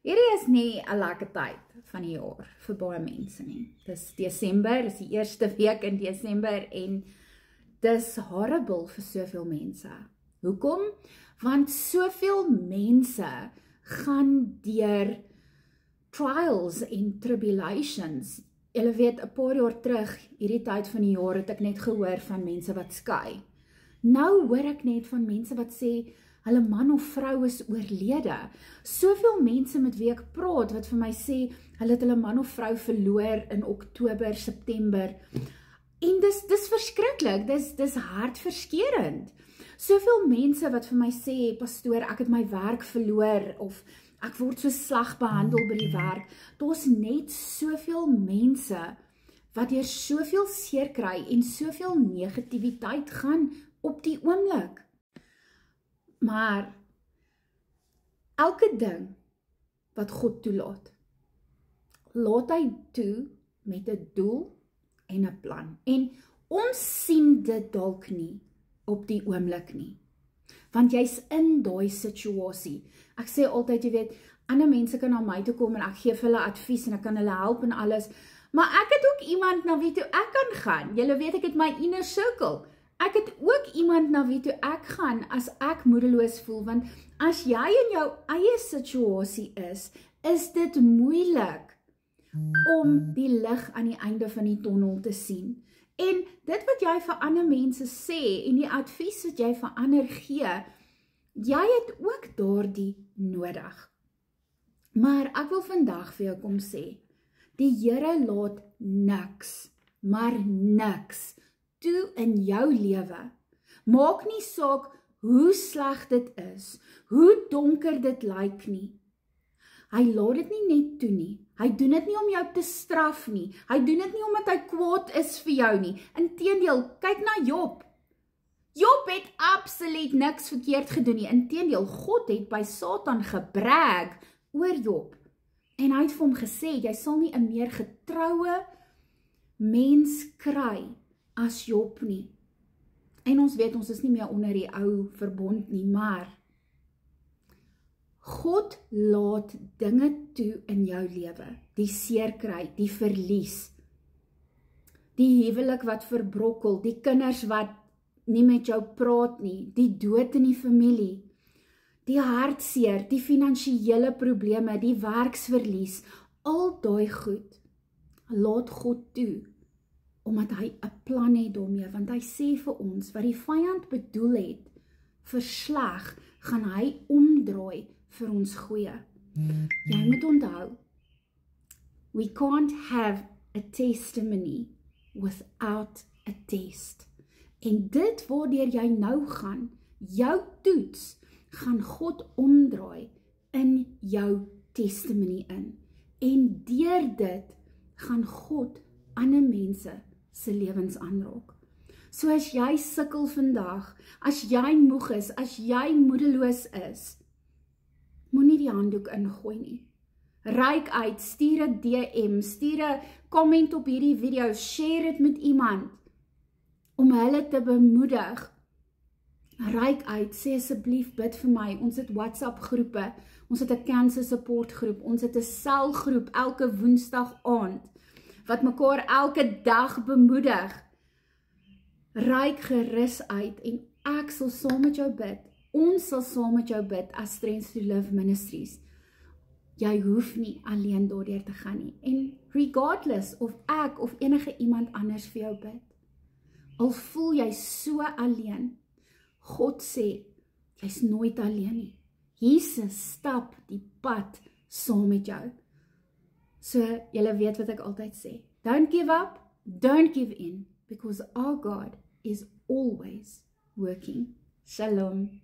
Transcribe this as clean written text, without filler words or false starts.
Hierdie is nie 'n lekker tyd van die jaar vir baie mense nie. Dis Desember, dis die eerste week in Desember en dis horrible vir soveel mense. Hoekom? Want soveel mense gaan deur trials en tribulations. Julle weet, 'n paar jaar terug, hierdie tyd van die jaar, het ek net gehoor van mense wat skei. Nou hoor ek net van mense wat sê, hulle man of vrou is oorlede. Soveel mense met wie ek praat, wat vir my sê, hulle het hulle man of vrou verloor in Oktober, September. En dis verskriklik, dis hartverskeurend. Soveel mense wat vir my sê, pastoor, ek het my werk verloor, of ek word so sleg behandel by die werk. Daar's net soveel mense wat deur soveel seer kry en soveel negativiteit gaan op die oomblik. Maar elke ding wat God toelaat, laat hy toe met 'n doel en 'n plan. En ons sien dit dalk nie op die oomblik nie. Want jy's in daai situasie. Ek sê altyd, jy weet, ander mense kan na my toe kom en ek gee vir hulle advies en ek kan hulle help en alles. Maar ek het ook iemand na wie toe ek kan gaan. Julle weet, ek het my inner circle. Ek het ook iemand na wie toe ek gaan as ek moedeloos voel, want as jy in jou eie situasie is dit moeilik om die lig aan die einde van die tonnel te sien. En dit wat jy vir ander mense sê en die advies wat jy vir ander gee, jy het ook daardie nodig. Maar ek wil vandag vir jou kom sê, die Here laat niks, maar niks toe in jou lewe. Maak nie saak hoe sleg dit is, hoe donker dit lyk nie. Hy laat dit nie net toe nie. Hy doen dit nie om jou te straf nie. Hy doen dit nie omdat hy kwaad is vir jou nie. Inteendeel, kyk na Job. Job het absoluut niks verkeerd gedoen nie. Inteendeel, God het by Satan gebrag oor Job. En hy het vir hom gesê, jy sal nie 'n meer getroue mens kry as Job nie. En ons weet, ons is nie meer onder die ou verbond nie, maar God laat dinge toe in jou lewe. Die seer kry, die verlies, die huwelik wat verbrokkel, die kinders wat nie met jou praat nie, die dood in die familie, die hartseer, die finansiële probleme, die werksverlies, al daai goed, laat God toe, omdat hy 'n plan het daarmee, want hy sê vir ons, wat die vyand bedoel het, vir sleg, gaan hy omdraai vir ons goeie. Jy moet onthou, we can't have a testimony without a test. En dit waardeur jy nou gaan, jou toets, gaan God omdraai in jou testimony in. En deur dit gaan God ander mense se lewens aanraak. So as jy sukkel vandag, as jy moeg is, as jy moedeloos is, moenie die handdoek ingooi nie. Reik uit, stuur 'n DM, stuur 'n comment op hierdie video, share dit met iemand, om hulle te bemoedig. Reik uit, sê asseblief bid vir my, ons het WhatsApp groepe, ons het 'n cancer support groep, ons het 'n selgroep elke Woensdag aand, wat mekaar elke dag bemoedig. Reik gerus uit en ek sal saam met jou bid. Ons sal saam met jou bid as Strength to Live Ministries. Jy hoef nie alleen daardeur te gaan nie. En regardless of ek of enige iemand anders vir jou bid, al voel jy so alleen, God sê, jy's nooit alleen nie. Jesus stap die pad saam met jou. So, julle weet wat ek altyd sê. Don't give up, don't give in, because our God is always working. Shalom.